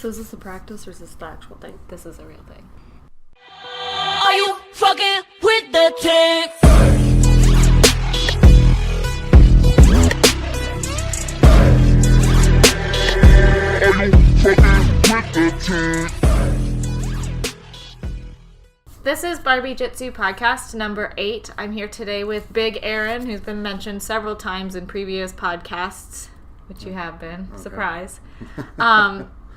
So is this a practice or is this the actual thing? This is a real thing. Are you fucking with the tick? Are you fucking with the tick? This is Barbie Jitsu podcast number 8. I'm here today with Big Aaron, who's been mentioned several times in previous podcasts, which you have been. Okay. Surprise.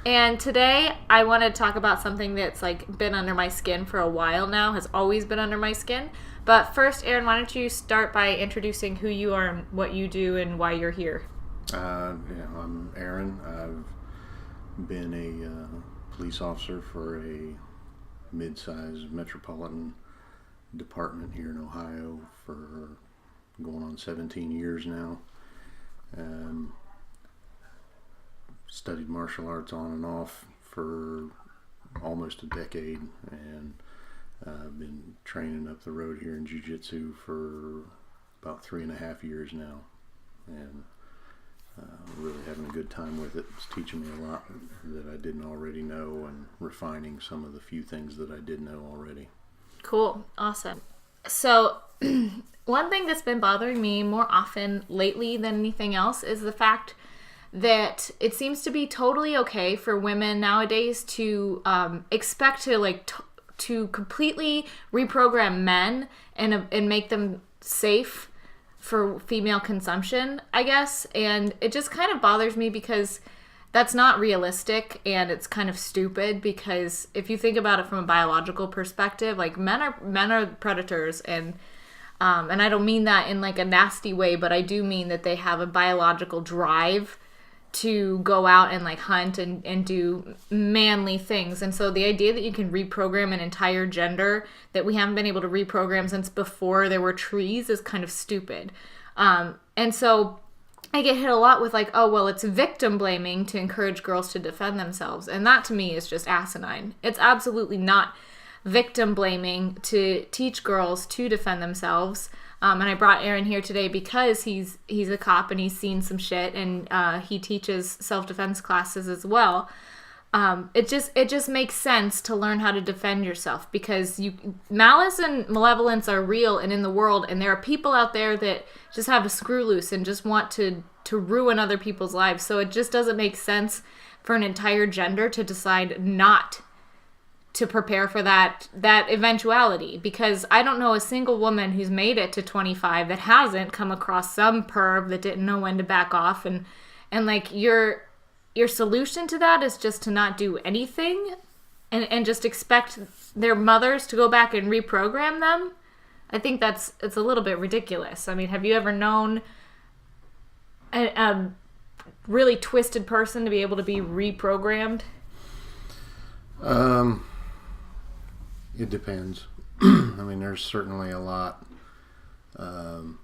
And today I want to talk about something that's been under my skin for a while now, has always been under my skin. But first, Aaron, why don't you start by introducing who you are and what you do and why you're here? I'm Aaron. I've been a police officer for a mid-sized metropolitan department here in Ohio for going on 17 years now. Studied martial arts on and off for almost a decade, and I've been training up the road here in jiu-jitsu for about 3.5 years now, and really having a good time with it. It's teaching me a lot that I didn't already know and refining some of the few things that I did know already. Cool. Awesome. So one thing that's been bothering me more often lately than anything else is the fact that it seems to be totally okay for women nowadays to expect to to completely reprogram men and make them safe for female consumption, I guess. And it just kind of bothers me because that's not realistic, and it's kind of stupid because if you think about it from a biological perspective, men are predators, and I don't mean that in a nasty way, but I do mean that they have a biological drive to go out and hunt and do manly things. And so the idea that you can reprogram an entire gender that we haven't been able to reprogram since before there were trees is kind of stupid. And so I get hit a lot with it's victim blaming to encourage girls to defend themselves. And that to me is just asinine. It's absolutely not victim blaming to teach girls to defend themselves. And I brought Aaron here today because he's a cop and he's seen some shit, and he teaches self-defense classes as well. It just makes sense to learn how to defend yourself because malice and malevolence are real and in the world, and there are people out there that just have a screw loose and just want to ruin other people's lives. So it just doesn't make sense for an entire gender to decide not to prepare for that eventuality, because I don't know a single woman who's made it to 25 that hasn't come across some perv that didn't know when to back off, and your solution to that is just to not do anything and just expect their mothers to go back and reprogram them. I think it's a little bit ridiculous. I mean, have you ever known a really twisted person to be able to be reprogrammed? It depends. I mean, there's certainly a lot of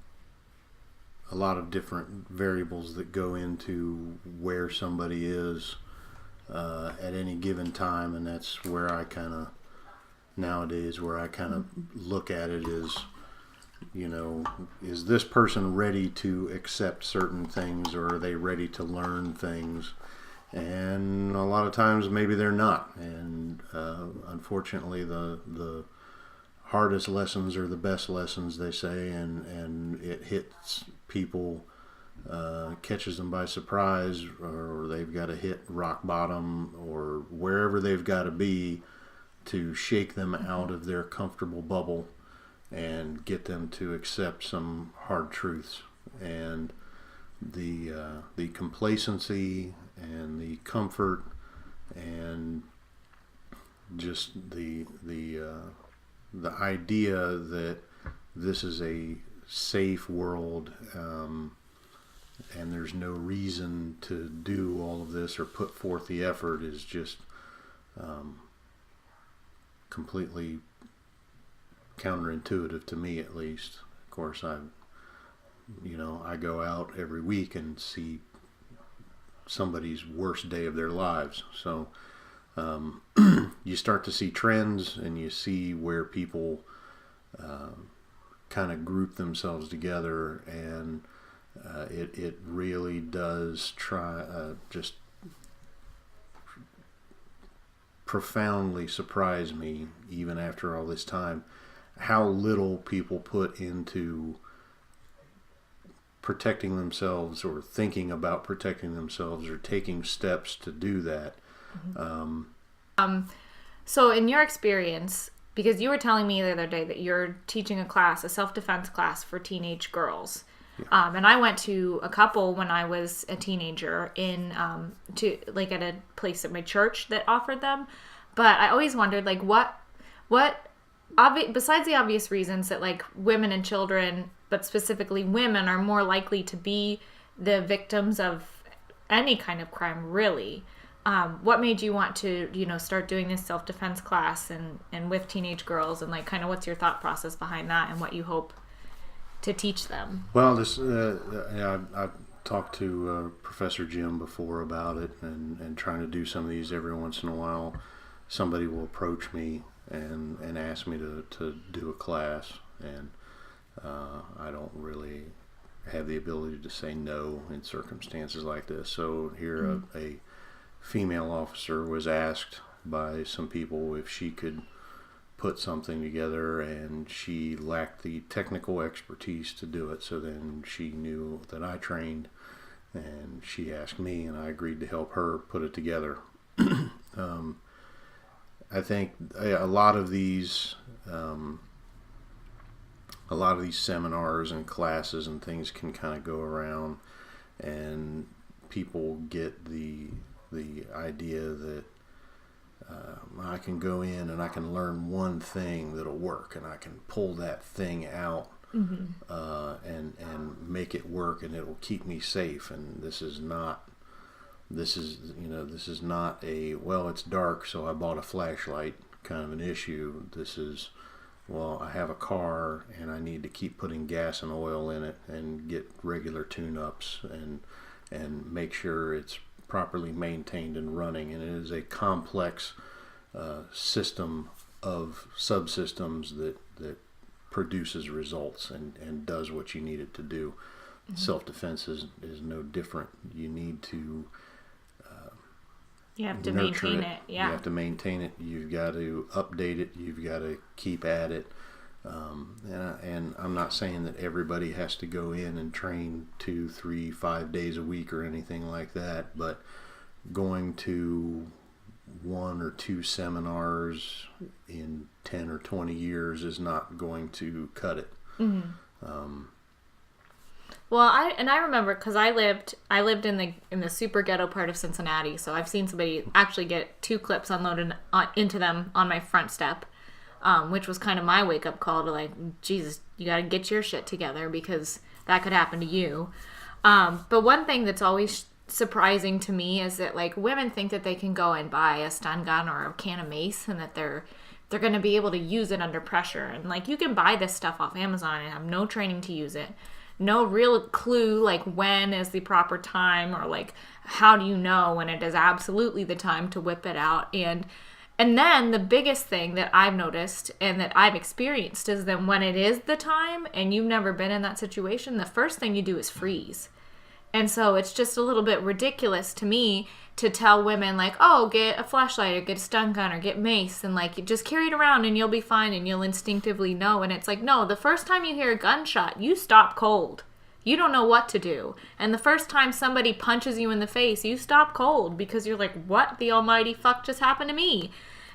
different variables that go into where somebody is at any given time, and that's where I kind of nowadays look at it is, is this person ready to accept certain things, or are they ready to learn things? And a lot of times maybe they're not, and unfortunately the hardest lessons are the best lessons, they say, and it hits people, catches them by surprise, or they've got to hit rock bottom or wherever they've got to be to shake them out of their comfortable bubble and get them to accept some hard truths. And the complacency and the comfort and just the idea that this is a safe world, and there's no reason to do all of this or put forth the effort is just completely counterintuitive to me, at least. Of course, I go out every week and see somebody's worst day of their lives. So you start to see trends, and you see where people kind of group themselves together, and it really does try just profoundly surprised me, even after all this time, how little people put into protecting themselves or thinking about protecting themselves or taking steps to do that. So in your experience, because you were telling me the other day that you're teaching a class, a self-defense class for teenage girls. And I went to a couple when I was a teenager to like at a place at my church that offered them. But I always wondered, like, besides the obvious reasons that like women and children, but specifically women, are more likely to be the victims of any kind of crime, really. What made you want to, start doing this self-defense class and with teenage girls, and like kind of what's your thought process behind that and what you hope to teach them? Well, I've talked to Professor Jim before about it, and trying to do some of these every once in a while. Somebody will approach me and ask me to do a class, and I don't really have the ability to say no in circumstances like this. So here a female officer was asked by some people if she could put something together, and she lacked the technical expertise to do it. So then she knew that I trained, and she asked me, and I agreed to help her put it together. I think a lot of these seminars and classes and things can kind of go around, and people get the idea that I can go in and I can learn one thing that'll work, and I can pull that thing out and make it work, and it will keep me safe. And this is not a, well, it's dark, so I bought a flashlight kind of an issue. This is, well, I have a car and I need to keep putting gas and oil in it and get regular tune-ups and make sure it's properly maintained and running. And it is a complex system of subsystems that produces results and does what you need it to do. Self-defense is no different. You need to you have to nurture maintain it. Yeah. You have to maintain it. You've got to update it. You've got to keep at it. And I'm not saying that everybody has to go in and train 2, 3, 5 days a week or anything like that, but going to 1 or 2 seminars in 10 or 20 years is not going to cut it. Well, I remember, because I lived in the super ghetto part of Cincinnati, so I've seen somebody actually get 2 clips unloaded into them on my front step, which was kind of my wake up call to like, Jesus, you got to get your shit together, because that could happen to you. But one thing that's always surprising to me is that like women think that they can go and buy a stun gun or a can of mace, and that they're going to be able to use it under pressure. And like, you can buy this stuff off Amazon and have no training to use it. No real clue like when is the proper time, or like how do you know when it is absolutely the time to whip it out. And then the biggest thing that I've noticed and that I've experienced is that when it is the time and you've never been in that situation, the first thing you do is freeze. And so it's just a little bit ridiculous to me to tell women like, oh, get a flashlight or get a stun gun or get mace, and like, you just carry it around and you'll be fine and you'll instinctively know. And it's like, no, the first time you hear a gunshot, you stop cold. You don't know what to do. And the first time somebody punches you in the face, you stop cold, because you're like, what the almighty fuck just happened to me?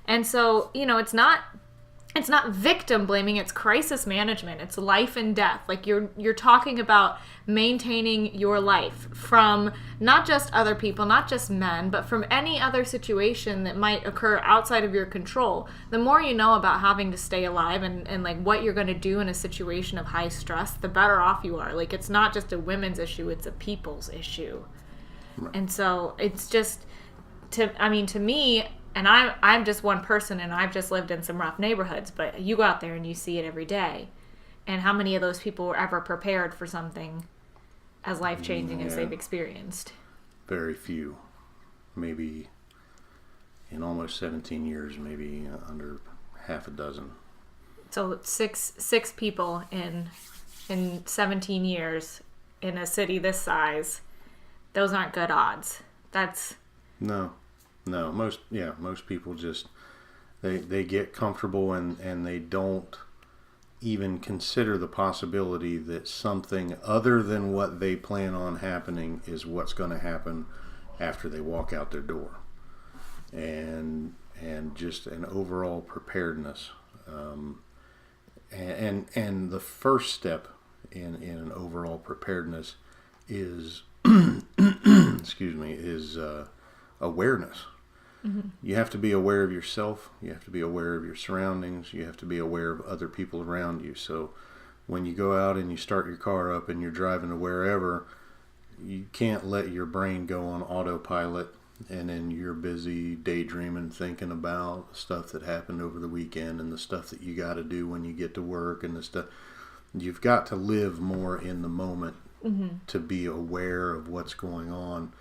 And so, it's not victim blaming, it's crisis management. It's life and death. Like, you're talking about maintaining your life from not just other people, not just men, but from any other situation that might occur outside of your control. The more you know about having to stay alive and like what you're going to do in a situation of high stress, the better off you are. Like, it's not just a women's issue, it's a people's issue. Right. And so it's just, to me, and I'm just one person, and I've just lived in some rough neighborhoods, but you go out there and you see it every day. And how many of those people were ever prepared for something as life-changing as they've experienced? Very few. Maybe in almost 17 years, maybe under half a dozen. So six people in 17 years in a city this size. Those aren't good odds. No. No, most people just they get comfortable and they don't even consider the possibility that something other than what they plan on happening is what's going to happen after they walk out their door. And just an overall preparedness. And the first step in an overall preparedness is excuse me, is awareness. Mm-hmm. You have to be aware of yourself. You have to be aware of your surroundings. You have to be aware of other people around you. So when you go out and you start your car up and you're driving to wherever, you can't let your brain go on autopilot and then you're busy daydreaming, thinking about stuff that happened over the weekend and the stuff that you got to do when you get to work and the stuff. You've got to live more in the moment to be aware of what's going on.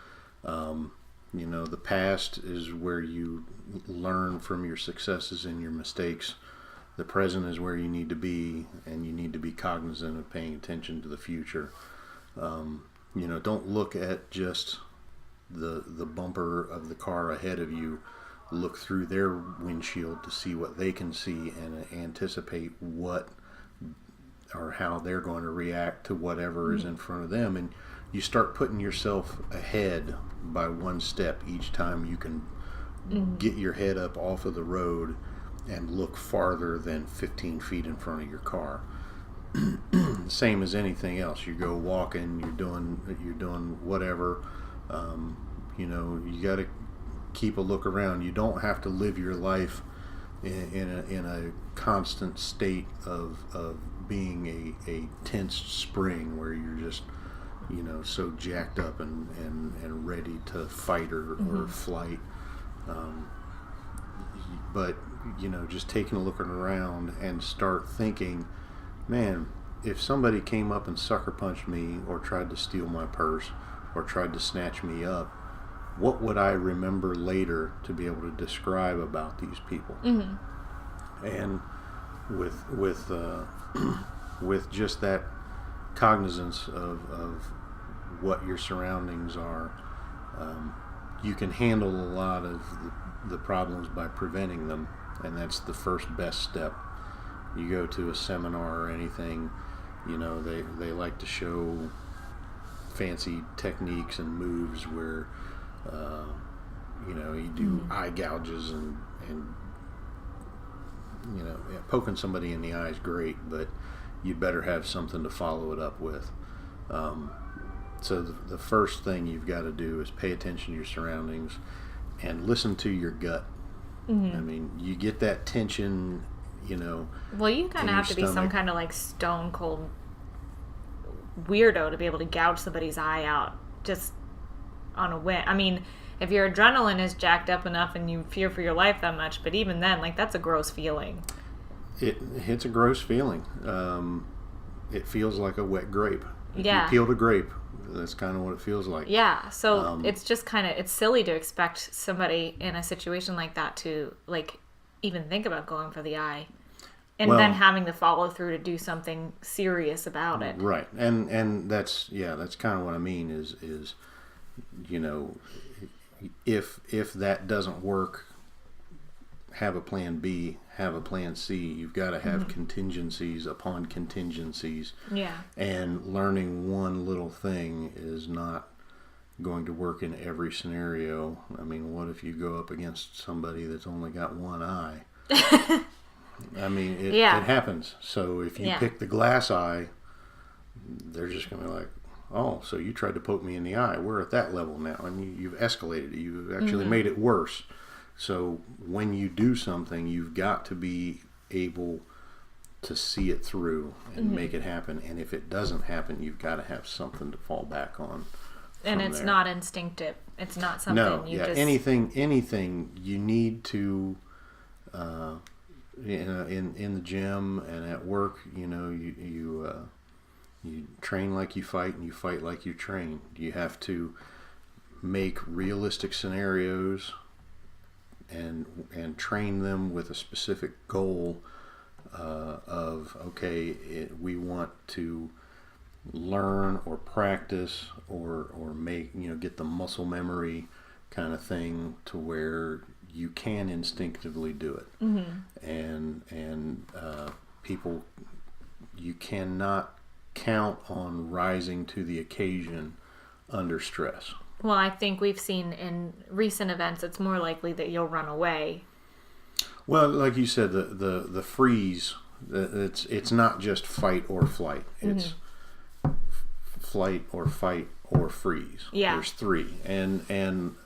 The past is where you learn from your successes and your mistakes. The present is where you need to be, and you need to be cognizant of paying attention to the future. Don't look at just the bumper of the car ahead of you. Look through their windshield to see what they can see and anticipate what or how they're going to react to whatever is in front of them. And you start putting yourself ahead by one step each time you can get your head up off of the road and look farther than 15 feet in front of your car. Same as anything else. You go walking, you're doing whatever. You got to keep a look around. You don't have to live your life in a constant state of being a tense spring where you're just so jacked up and ready to fight or flight. But just taking a look around and start thinking, man, if somebody came up and sucker punched me or tried to steal my purse or tried to snatch me up, what would I remember later to be able to describe about these people? And with just that cognizance of what your surroundings are, you can handle a lot of the problems by preventing them, and that's the first best step. You go to a seminar or anything, they like to show fancy techniques and moves where you do eye gouges and poking somebody in the eye is great, but you better have something to follow it up with. So the first thing you've got to do is pay attention to your surroundings and listen to your gut. I mean, you get that tension, Well, you kind of have to be some kind of like stone cold weirdo to be able to gouge somebody's eye out just on a whim. I mean, if your adrenaline is jacked up enough and you fear for your life that much, but even then, like, that's a gross feeling. It's a gross feeling. It feels like a wet grape. If you peeled a grape, that's kind of what it feels like. Yeah, so it's just kind of, it's silly to expect somebody in a situation like that to, like, even think about going for the eye. And then having the follow through to do something serious about it. Right. And that's kind of what I mean is if that doesn't work, have a plan B, have a plan C. You've got to have contingencies upon contingencies. Yeah. And learning one little thing is not going to work in every scenario. I mean, what if you go up against somebody that's only got one eye? I mean, it happens. So if you pick the glass eye, they're just going to be like, oh, so you tried to poke me in the eye. We're at that level now. And you've escalated it. You've actually made it worse. So when you do something, you've got to be able to see it through and make it happen. And if it doesn't happen, you've got to have something to fall back on. And it's not instinctive. It's not something just... anything you need to... in the gym and at work, you train like you fight and you fight like you train. You have to make realistic scenarios and train them with a specific goal of we want to learn or practice or make get the muscle memory kind of thing to where you can instinctively do it. And people, you cannot count on rising to the occasion under stress. Well, I think we've seen in recent events, it's more likely that you'll run away. Well, like you said, the freeze, it's not just fight or flight. It's flight or fight or freeze. Yeah. There's three. And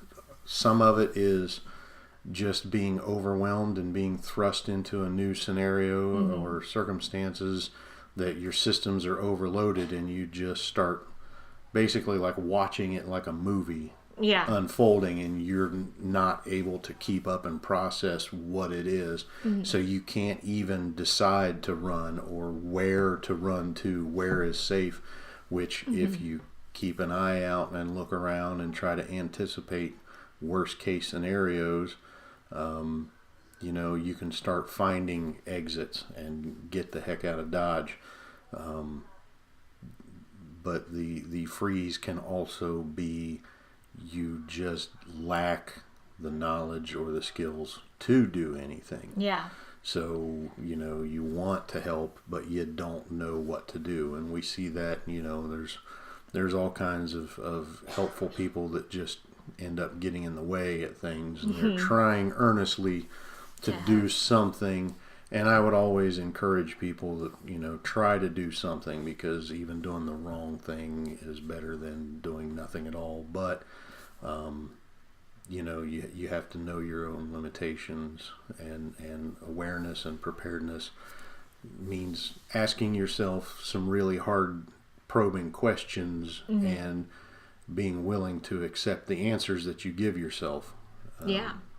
some of it is just being overwhelmed and being thrust into a new scenario or circumstances that your systems are overloaded, and you just start basically like watching it like a movie unfolding, and you're not able to keep up and process what it is. So you can't even decide to run or where to run to, where is safe, which if you keep an eye out and look around and try to anticipate worst case scenarios, you can start finding exits and get the heck out of Dodge. But the freeze can also be you just lack the knowledge or the skills to do anything. Yeah. So, you want to help, but you don't know what to do. And we see that, there's all kinds of helpful people that just end up getting in the way at things. And they're trying earnestly to do something. And I would always encourage people that, try to do something, because even doing the wrong thing is better than doing nothing at all. But, you have to know your own limitations, and awareness and preparedness means asking yourself some really hard probing questions and being willing to accept the answers that you give yourself.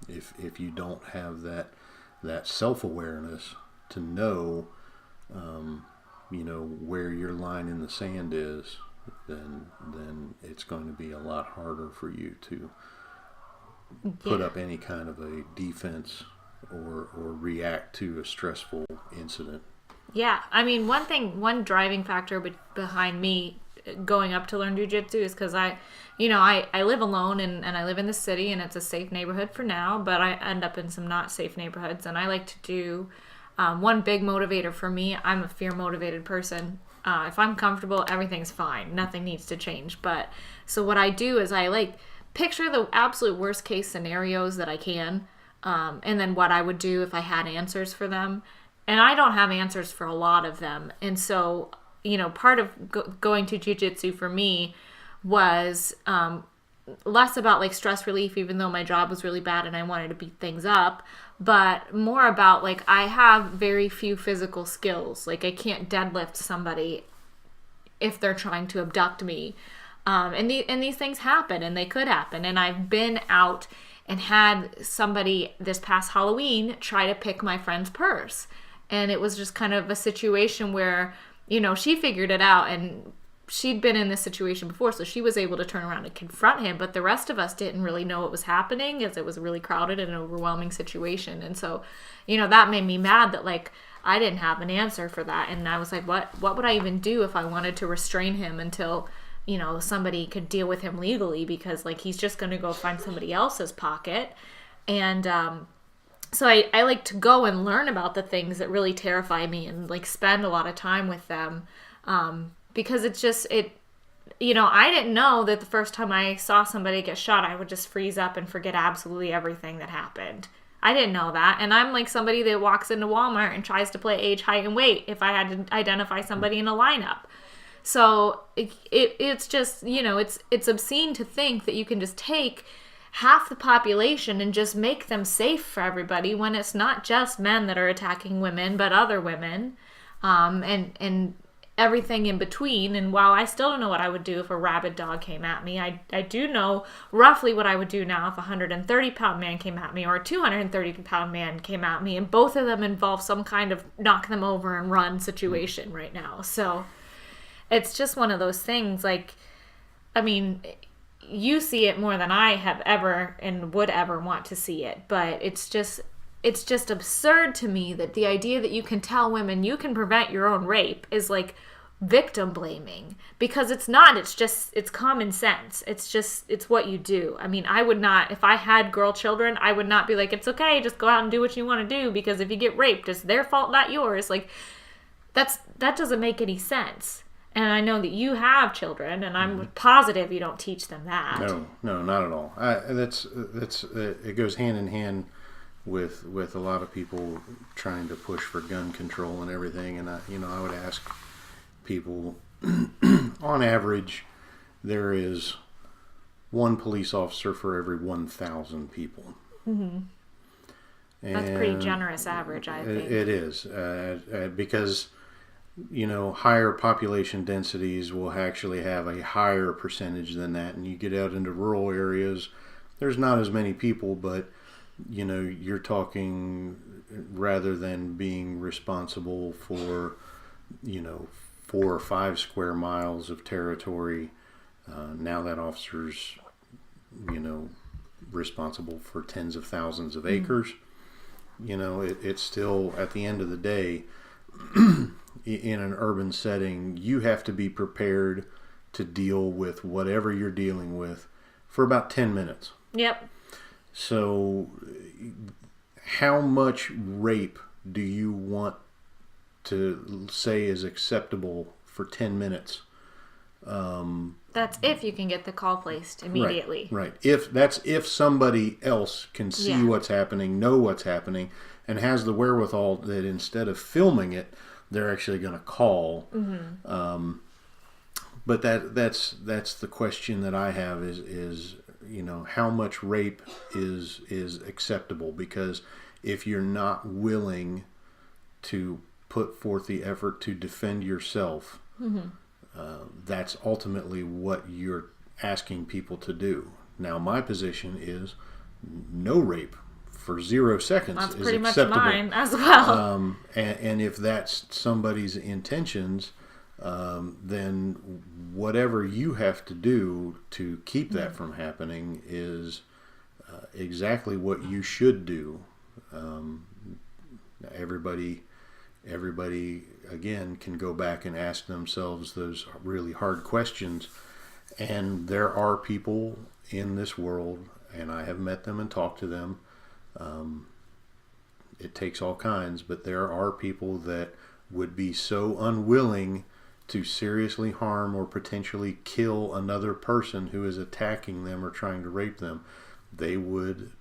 If you don't have that self-awareness to know, where your line in the sand is, then it's going to be a lot harder for you to put up any kind of a defense or react to a stressful incident. Yeah. I mean, one driving factor behind me going up to learn jiu-jitsu is because I live alone and I live in the city, and it's a safe neighborhood for now, but I end up in some not safe neighborhoods, and I like to do one big motivator for me. I'm a fear motivated person. If I'm comfortable, everything's fine. Nothing needs to change. But so what I do is I picture the absolute worst case scenarios that I can, and then what I would do if I had answers for them. And I don't have answers for a lot of them. And so, part of going to jiu-jitsu for me was less about stress relief, even though my job was really bad and I wanted to beat things up, but more about I have very few physical skills. I can't deadlift somebody if they're trying to abduct me. And these things happen, and they could happen. And I've been out and had somebody this past Halloween try to pick my friend's purse. And it was just kind of a situation where, she figured it out, and she'd been in this situation before, so she was able to turn around and confront him. But the rest of us didn't really know what was happening, as it was a really crowded and overwhelming situation. And so, that made me mad that I didn't have an answer for that. And I was like, what would I even do if I wanted to restrain him until, somebody could deal with him legally, because he's just going to go find somebody else's pocket. And, so I like to go and learn about the things that really terrify me, and spend a lot of time with them, because it's just, I didn't know that the first time I saw somebody get shot, I would just freeze up and forget absolutely everything that happened. I didn't know that. And I'm somebody that walks into Walmart and tries to play age, height, and weight if I had to identify somebody in a lineup. So it's just, it's obscene to think that you can just take half the population and just make them safe for everybody, when it's not just men that are attacking women, but other women, and everything in between. And while I still don't know what I would do if a rabid dog came at me, I do know roughly what I would do now if a 130-pound man came at me, or a 230-pound man came at me, and both of them involve some kind of knock them over and run situation right now. So it's just one of those things, you see it more than I have ever and would ever want to see it, but it's just absurd to me that the idea that you can tell women you can prevent your own rape is victim blaming, because it's not. It's common sense. It's what you do. I mean, I would not, if I had girl children, I would not be like, it's okay, just go out and do what you want to do, because if you get raped, it's their fault, not yours. Like, that doesn't make any sense. And I know that you have children, and I'm positive you don't teach them that. No, not at all. That's it goes hand in hand with a lot of people trying to push for gun control and everything. And I would ask people, on average, there is one police officer for every 1,000 people. Mm-hmm. That's pretty generous average, I think. It is, because higher population densities will actually have a higher percentage than that. And you get out into rural areas, there's not as many people, but you're talking, rather than being responsible for 4 or 5 square miles of territory, now that officer's responsible for tens of thousands of acres. It's still, at the end of the day, in an urban setting, you have to be prepared to deal with whatever you're dealing with for about 10 minutes. Yep. So how much rape do you want to say is acceptable for 10 minutes? That's if you can get the call placed immediately. Right. If somebody else can see what's happening, know what's happening, and has the wherewithal that instead of filming it, they're actually going to call. Mm-hmm. But that's the question that I have is how much rape is acceptable? Because if you're not willing to put forth the effort to defend yourself, that's ultimately what you're asking people to do. Now, my position is no rape for 0 seconds that's is pretty acceptable. Much mine as well. And if that's somebody's intentions, then whatever you have to do to keep that from happening is exactly what you should do. Everybody again can go back and ask themselves those really hard questions, and there are people in this world, and I have met them and talked to them. It takes all kinds, but there are people that would be so unwilling to seriously harm or potentially kill another person who is attacking them or trying to rape them. They would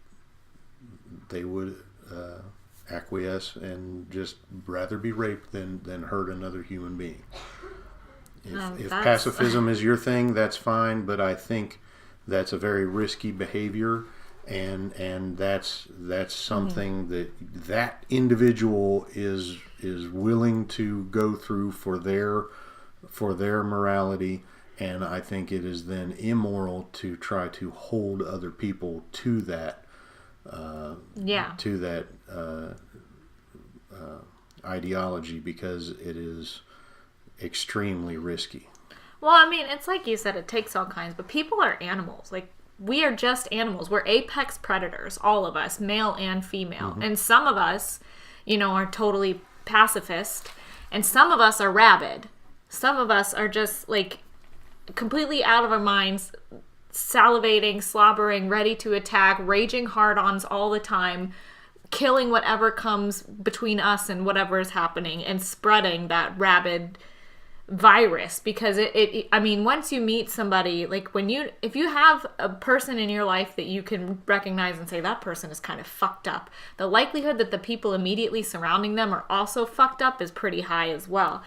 acquiesce and just rather be raped than hurt another human being. If pacifism is your thing, that's fine, but I think that's a very risky behavior, and that's something that individual is willing to go through for their morality, and I think it is then immoral to try to hold other people to that ideology, because it is extremely risky. Well, I mean, it's like you said, it takes all kinds, but people are animals. Like, we are just animals. We're apex predators, all of us, male and female. Mm-hmm. And some of us, are totally pacifist, and some of us are rabid. Some of us are just, like, completely out of our minds, salivating, slobbering, ready to attack, raging hard-ons all the time, killing whatever comes between us and whatever is happening, and spreading that rabid virus. Because I mean, once you meet somebody, like, if you have a person in your life that you can recognize and say, that person is kind of fucked up, the likelihood that the people immediately surrounding them are also fucked up is pretty high as well.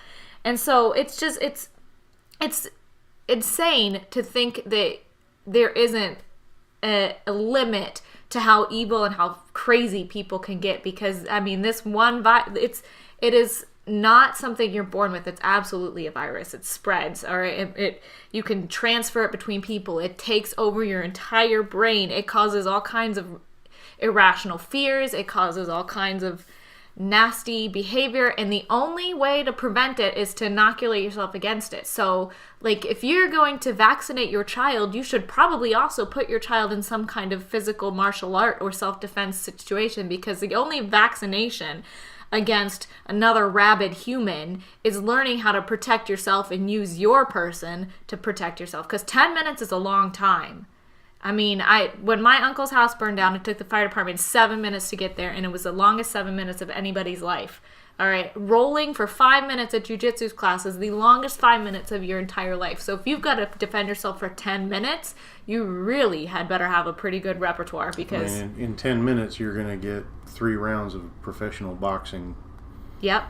And so it's insane to think that there isn't a limit to how evil and how crazy people can get. Because, I mean, this one it is not something you're born with. It's absolutely a virus. It spreads, or you can transfer it between people. It takes over your entire brain. It causes all kinds of irrational fears. It causes all kinds of nasty behavior, and the only way to prevent it is to inoculate yourself against it. So, like, if you're going to vaccinate your child, you should probably also put your child in some kind of physical martial art or self-defense situation, because the only vaccination against another rabid human is learning how to protect yourself and use your person to protect yourself. Because 10 minutes is a long time. I mean, when my uncle's house burned down, it took the fire department 7 minutes to get there, and it was the longest 7 minutes of anybody's life. All right, rolling for 5 minutes at jiu-jitsu class is the longest 5 minutes of your entire life. So if you've got to defend yourself for 10 minutes, you really had better have a pretty good repertoire, because... in 10 minutes, you're going to get 3 rounds of professional boxing. Yep.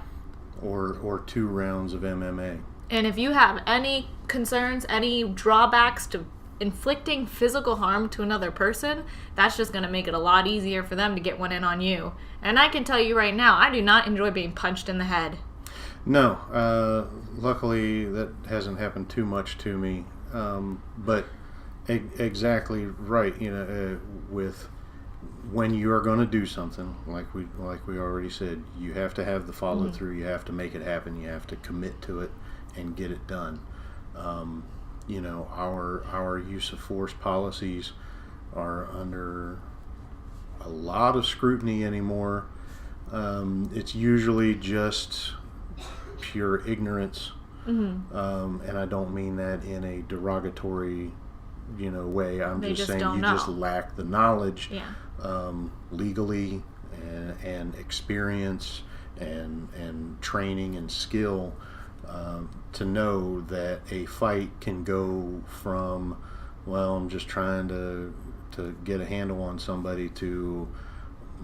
Or 2 rounds of MMA. And if you have any concerns, any drawbacks to inflicting physical harm to another person, that's just going to make it a lot easier for them to get one in on you. And I can tell you right now, I do not enjoy being punched in the head. No, luckily that hasn't happened too much to me. But exactly right. With when you are going to do something, like we already said, you have to have the follow through. You have to make it happen. You have to commit to it and get it done. Our use of force policies are under a lot of scrutiny anymore. It's usually just pure ignorance, and I don't mean that in a derogatory, way. I'm just saying you just lack the knowledge, legally and experience and training and skill. To know that a fight can go from, well, I'm just trying to get a handle on somebody, to,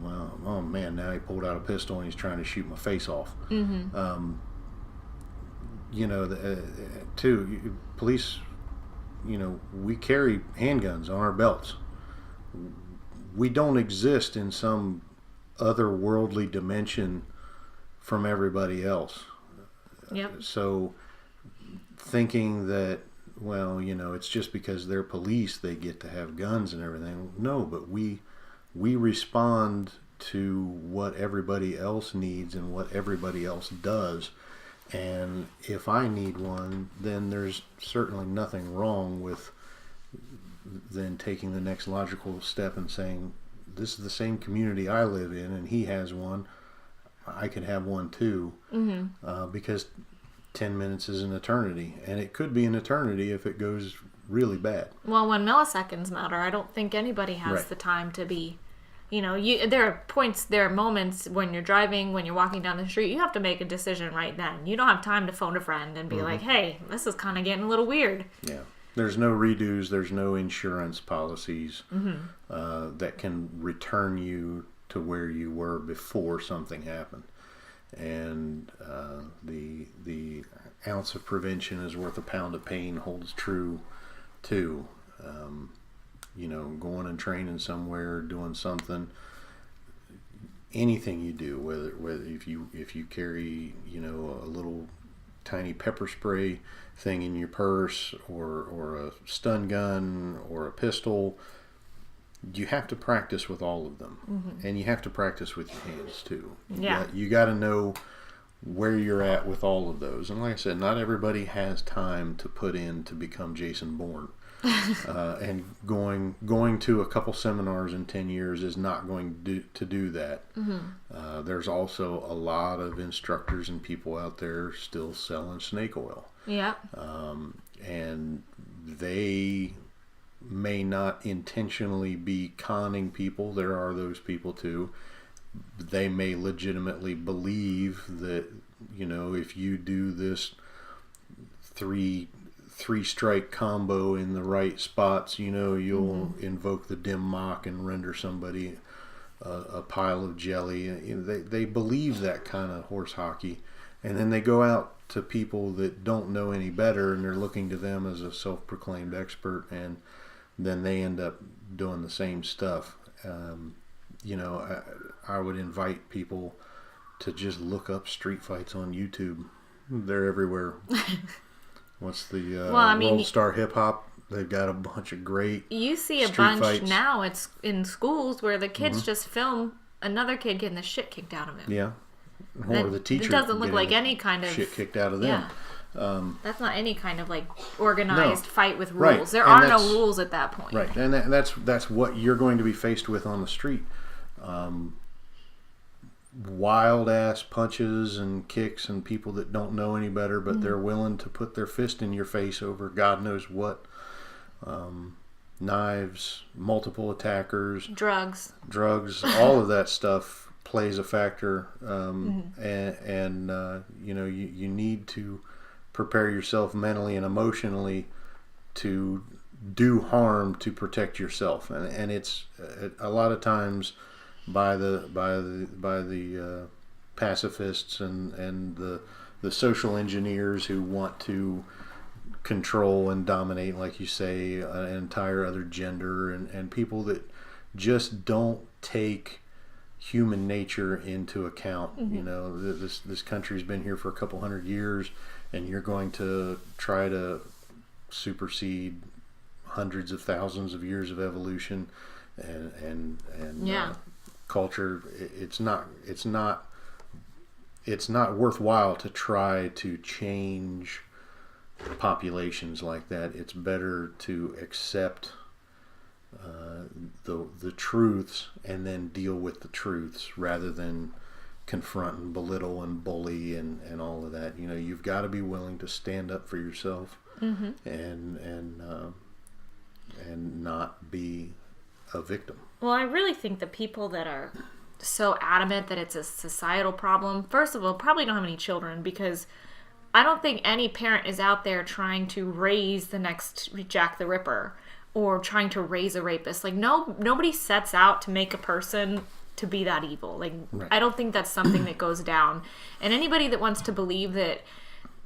well, oh man, now he pulled out a pistol and he's trying to shoot my face off. Police, we carry handguns on our belts. We don't exist in some otherworldly dimension from everybody else. Yep. So thinking that, well, it's just because they're police they get to have guns and everything. No, but we respond to what everybody else needs and what everybody else does. And if I need one, then there's certainly nothing wrong with then taking the next logical step and saying, this is the same community I live in and he has one. I could have one too, because 10 minutes is an eternity, and it could be an eternity if it goes really bad. Well, when milliseconds matter, I don't think anybody has the time to be, there are moments when you're driving, when you're walking down the street, you have to make a decision right then. You don't have time to phone a friend and be like, hey, this is kind of getting a little weird. Yeah. There's no redos, there's no insurance policies that can return you to where you were before something happened. And the ounce of prevention is worth a pound of pain holds true too. Going and training somewhere, doing something, anything you do, whether if you carry a little tiny pepper spray thing in your purse, or a stun gun or a pistol, you have to practice with all of them, and you have to practice with your hands too. You got to know where you're at with all of those. And like I said, not everybody has time to put in to become Jason Bourne. And going to a couple seminars in 10 years is not going to do that. There's also a lot of instructors and people out there still selling snake oil. Yeah. And they may not intentionally be conning people. There are those people too. They may legitimately believe that, if you do this three strike combo in the right spots, you'll invoke the dim mock and render somebody a pile of jelly. They believe that kind of horse hockey, and then they go out to people that don't know any better, and they're looking to them as a self-proclaimed expert, and then they end up doing the same stuff. I would invite people to just look up street fights on YouTube. They're everywhere. What's the World Star Hip Hop? They've got a bunch of great You see a street bunch fights. now. It's in schools where the kids just film another kid getting the shit kicked out of him. Yeah. Or the teacher. It doesn't look like any kind of shit kicked out of them. Yeah. That's not any kind of organized fight with rules. Right. There And are no rules at that point. Right, and that's what you're going to be faced with on the street. wild ass punches and kicks and people that don't know any better, but they're willing to put their fist in your face over God knows what. Knives, multiple attackers, drugs, all of that stuff plays a factor. And you know, you need to prepare yourself mentally and emotionally to do harm to protect yourself. And it's a lot of times by the pacifists and the social engineers who want to control and dominate, like you say, an entire other gender, and people that just don't take human nature into account. You know, this country's been here for a couple hundred years, and you're going to try to supersede hundreds of thousands of years of evolution and culture. It's not worthwhile to try to change populations like that. It's better to accept the truths and then deal with the truths rather than confront and belittle and bully and all of that. You know, you've got to be willing to stand up for yourself and not be a victim. Well, I really think the people that are so adamant that it's a societal problem, first of all, probably don't have any children, because I don't think any parent is out there trying to raise the next Jack the Ripper or trying to raise a rapist. Like, nobody sets out to make a person to be that evil. Like, Right. I don't think that's something that goes down. And anybody that wants to believe that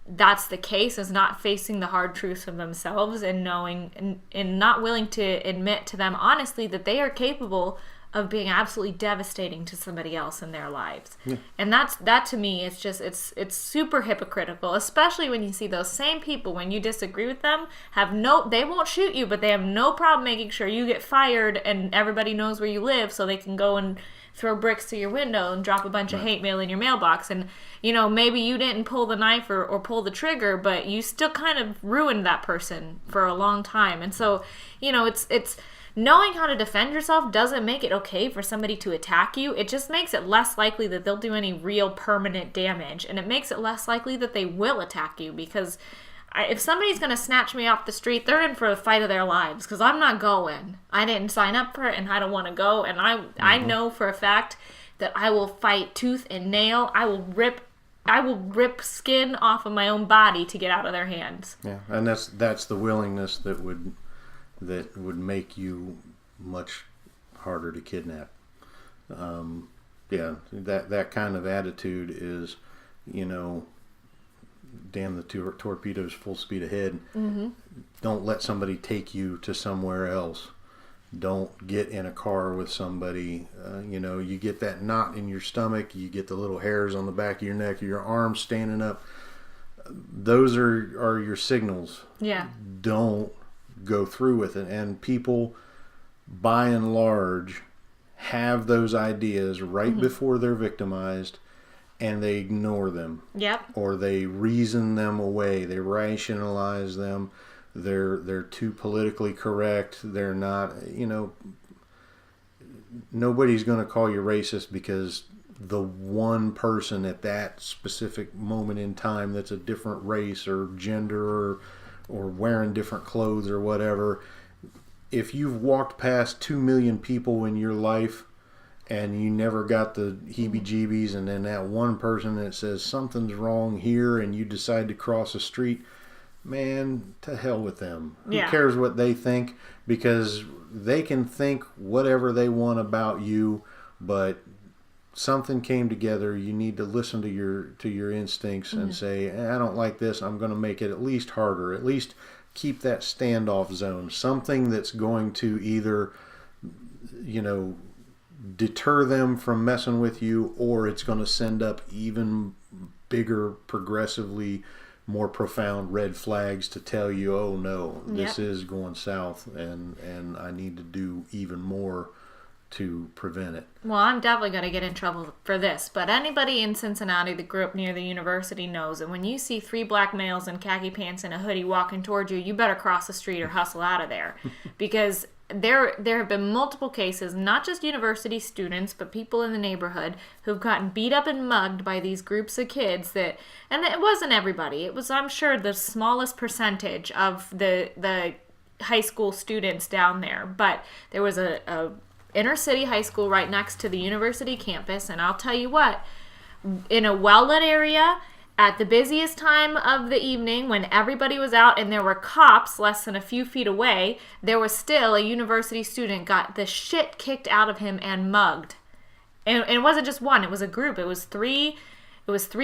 that's the case is not facing the hard truths of themselves and knowing and not willing to admit to them honestly that they are capable of being absolutely devastating to somebody else in their lives. Yeah. And that to me, it's just, it's super hypocritical, especially when you see those same people, when you disagree with them, they won't shoot you, but they have no problem making sure you get fired and everybody knows where you live so they can go and throw bricks through your window and drop a bunch of hate mail in your mailbox. And, you know, maybe you didn't pull the knife or pull the trigger, but you still kind of ruined that person for a long time. And so, you know, it's knowing how to defend yourself doesn't make it okay for somebody to attack you. It just makes it less likely that they'll do any real permanent damage. And it makes it less likely that they will attack you, because if somebody's going to snatch me off the street, they're in for a fight of their lives, because I'm not going. I didn't sign up for it, and I don't want to go. And I know for a fact that I will fight tooth and nail. I will rip skin off of my own body to get out of their hands. Yeah, and that's the willingness that would make you much harder to kidnap. That kind of attitude is, you know, damn the torpedoes full speed ahead. Don't let somebody take you to somewhere else. Don't get in a car with somebody. You know, you get that knot in your stomach, you get the little hairs on the back of your neck, your arms standing up. Those are your signals. Yeah. Don't go through with it. And people, by and large, have those ideas right before they're victimized, and they ignore them. Yep. Or they reason them away. They rationalize them. They're too politically correct. They're not, you know, nobody's going to call you racist because the one person at that specific moment in time that's a different race or gender or wearing different clothes or whatever. If you've walked past 2 million people in your life and you never got the heebie-jeebies, and then that one person that says something's wrong here and you decide to cross the street, man, to hell with them. Who cares what they think? Because they can think whatever they want about you, but something came together. You need to listen to your instincts and say, I don't like this. I'm going to make it at least harder. At least keep that standoff zone. Something that's going to either, you know, deter them from messing with you, or it's going to send up even bigger, progressively more profound red flags to tell you, oh no, this is going south, and I need to do even more to prevent it. Well, I'm definitely going to get in trouble for this, but anybody in Cincinnati that grew up near the university knows that when you see 3 black males in khaki pants and a hoodie walking towards you, you better cross the street or hustle out of there, because there have been multiple cases, not just university students, but people in the neighborhood who've gotten beat up and mugged by these groups of kids that, and it wasn't everybody. It was, I'm sure, the smallest percentage of the high school students down there. But there was a inner city high school right next to the university campus, and I'll tell you what, in a well-lit area, at the busiest time of the evening, when everybody was out and there were cops less than a few feet away, there was still a university student got the shit kicked out of him and mugged. And it wasn't just one, it was a group. It was three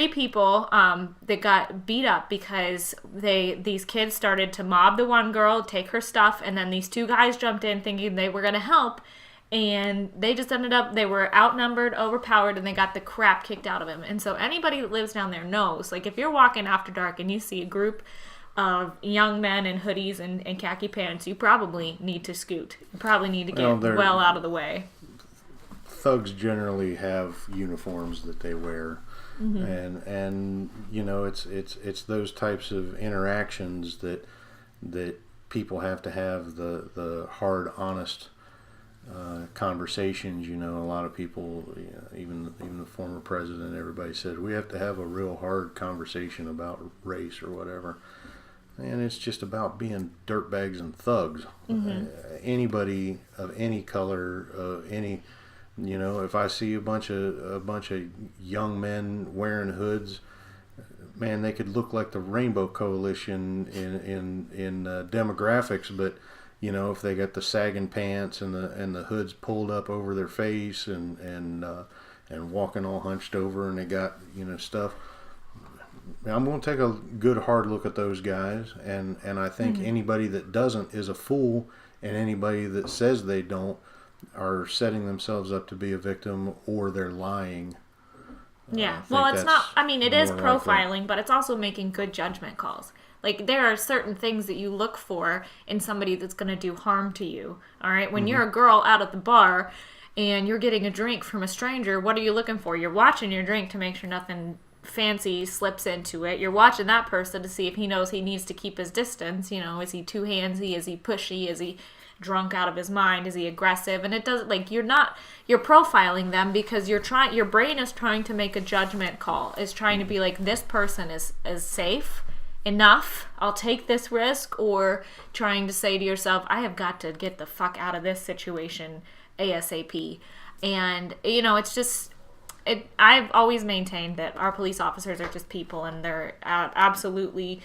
people that got beat up because these kids started to mob the one girl, take her stuff, and then these two guys jumped in thinking they were going to help. And they just ended up, they were outnumbered, overpowered, and they got the crap kicked out of him. And so anybody that lives down there knows, like, if you're walking after dark and you see a group of young men in hoodies and khaki pants, you probably need to scoot. You probably need to get well out of the way. Thugs generally have uniforms that they wear. And you know, it's those types of interactions that people have to have the hard, honest conversations. You know, a lot of people, you know, even the former president, everybody said we have to have a real hard conversation about race or whatever, and it's just about being dirtbags and thugs. Anybody of any color, any, you know, if I see a bunch of young men wearing hoods, man, they could look like the Rainbow Coalition in demographics, but you know, if they got the sagging pants and the hoods pulled up over their face and walking all hunched over, and they got, you know, stuff, I'm going to take a good hard look at those guys, and I think anybody that doesn't is a fool, and anybody that says they don't are setting themselves up to be a victim, or they're lying. Yeah, well, it's not, I mean, it is profiling, but it's also making good judgment calls. Like, there are certain things that you look for in somebody that's going to do harm to you, all right? When you're a girl out at the bar and you're getting a drink from a stranger, what are you looking for? You're watching your drink to make sure nothing fancy slips into it. You're watching that person to see if he knows he needs to keep his distance. You know, is he too handsy? Is he pushy? Is he drunk out of his mind? Is he aggressive? And it doesn't, like, you're profiling them because your brain is trying to make a judgment call. Is trying to be like, this person is safe enough, I'll take this risk, or trying to say to yourself, I have got to get the fuck out of this situation ASAP. And, you know, it's just, I've always maintained that our police officers are just people, and they're absolutely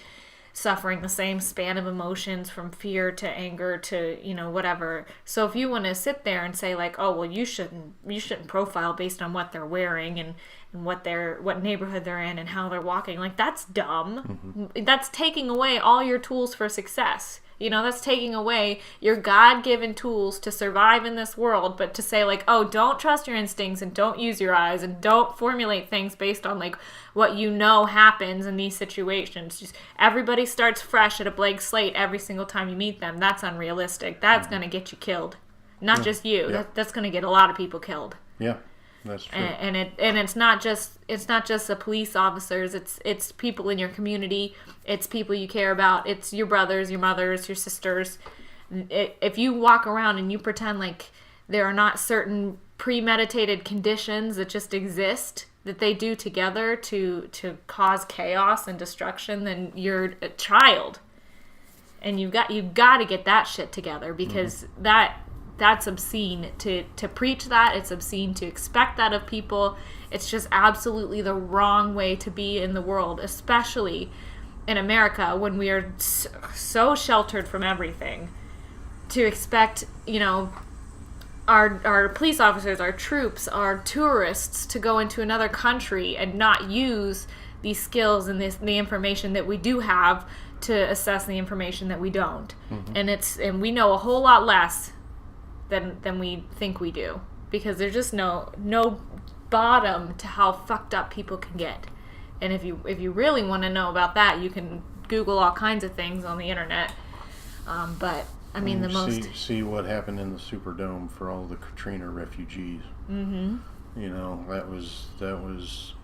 suffering the same span of emotions, from fear to anger to, you know, whatever. So if you want to sit there and say, like, oh, well, you shouldn't profile based on what they're wearing and what neighborhood they're in and how they're walking, like, that's dumb. That's taking away all your tools for success. You know, that's taking away your God-given tools to survive in this world. But to say, like, oh, don't trust your instincts and don't use your eyes and don't formulate things based on, like, what you know happens in these situations. Just everybody starts fresh at a blank slate every single time you meet them. That's unrealistic. That's going to get you killed. Not just you. Yeah. That's going to get a lot of people killed. Yeah. That's true. And it's not just the police officers. It's people in your community. It's people you care about. It's your brothers, your mothers, your sisters. If you walk around and you pretend like there are not certain premeditated conditions that just exist that they do together to cause chaos and destruction, then you're a child. And you've got to get that shit together, because that's obscene to preach that. It's obscene to expect that of people. It's just absolutely the wrong way to be in the world, especially in America when we are so sheltered from everything. To expect, you know, our police officers, our troops, our tourists to go into another country and not use these skills and the information that we do have to assess the information that we don't. And we know a whole lot less than we think we do, because there's just no bottom to how fucked up people can get. And if you really want to know about that, you can Google all kinds of things on the internet. But I mean, see what happened in the Superdome for all the Katrina refugees. You know, that was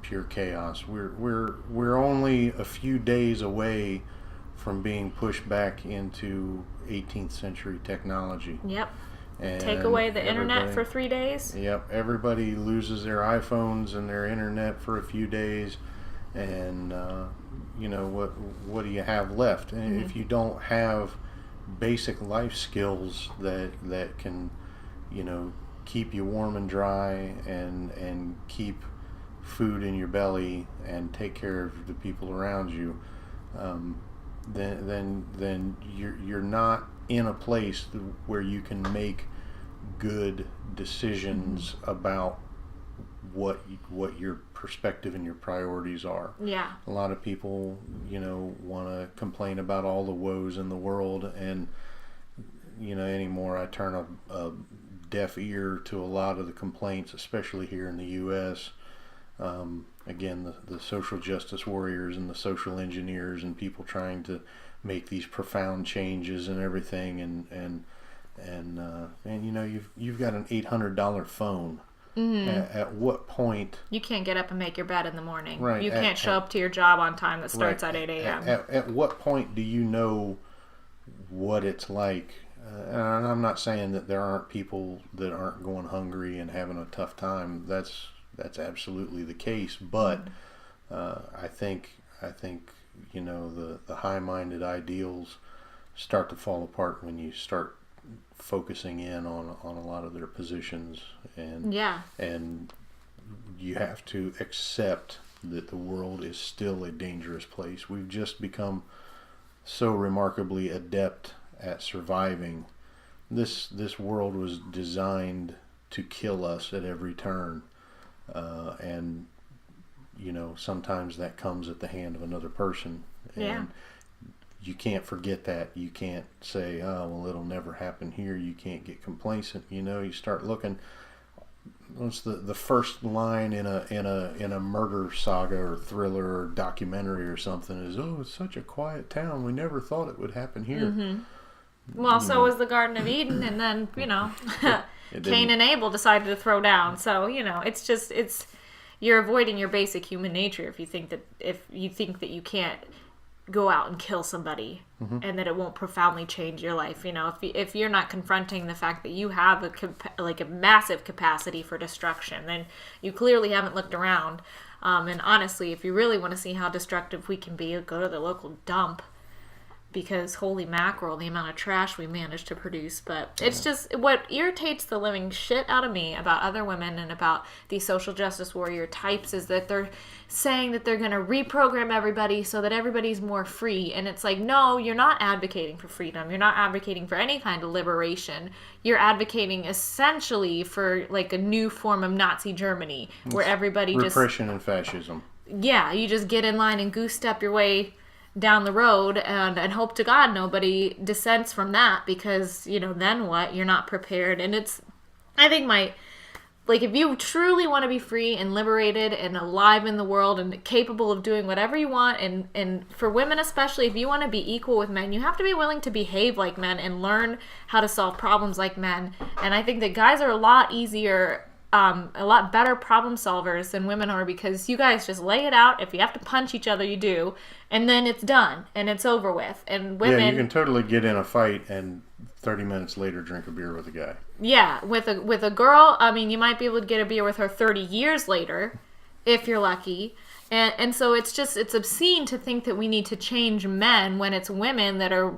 pure chaos. We're only a few days away from being pushed back into 18th century technology. Yep. And Take away the internet everybody- for 3 days. Yep, everybody loses their iPhones and their internet for a few days, and what do you have left? And if you don't have basic life skills that can, keep you warm and dry and keep food in your belly and take care of the people around you, then you're not in a place where you can make good decisions about what your perspective and your priorities are. Yeah. A lot of people, want to complain about all the woes in the world, and anymore I turn a deaf ear to a lot of the complaints, especially here in the U.S. Again, the social justice warriors and the social engineers and people trying to make these profound changes and everything, and you've got an $800 phone. At what point? You can't get up and make your bed in the morning. Right. You can't show up to your job on time that starts at 8 a.m. At what point do you know what it's like? And I'm not saying that there aren't people that aren't going hungry and having a tough time. That's absolutely the case. But I think the high-minded ideals start to fall apart when you start focusing in on a lot of their positions, and you have to accept that the world is still a dangerous place. We've just become so remarkably adept at surviving. This world was designed to kill us at every turn, and sometimes that comes at the hand of another person, and you can't forget that. You can't say, oh, well, it'll never happen here. You can't get complacent. You start looking. What's the first line in a murder saga or thriller or documentary or something is, oh, it's such a quiet town. We never thought it would happen here. Mm-hmm. Well, so was the Garden of Eden, and then, Cain and Abel decided to throw down. So, it's you're avoiding your basic human nature if you think that you can't go out and kill somebody, and that it won't profoundly change your life. If you're not confronting the fact that you have a massive capacity for destruction, then you clearly haven't looked around. And honestly, if you really want to see how destructive we can be, go to the local dump, because holy mackerel, the amount of trash we managed to produce. But it's just what irritates the living shit out of me about other women and about these social justice warrior types is that they're saying that they're going to reprogram everybody so that everybody's more free. And it's like, no, you're not advocating for freedom. You're not advocating for any kind of liberation. You're advocating essentially for like a new form of Nazi Germany where everybody repression and fascism. Yeah, you just get in line and goose step your way down the road and hope to God nobody dissents from that, because then what? You're not prepared. And I think if you truly want to be free and liberated and alive in the world and capable of doing whatever you want, and for women especially, if you want to be equal with men, you have to be willing to behave like men and learn how to solve problems like men. And I think that guys are a lot easier, a lot better problem solvers than women are, because you guys just lay it out. If you have to punch each other, you do, and then it's done and it's over with. And women, you can totally get in a fight and 30 minutes later drink a beer with a guy. Yeah, with a girl, I mean, you might be able to get a beer with her 30 years later if you're lucky. And so it's obscene to think that we need to change men when it's women that are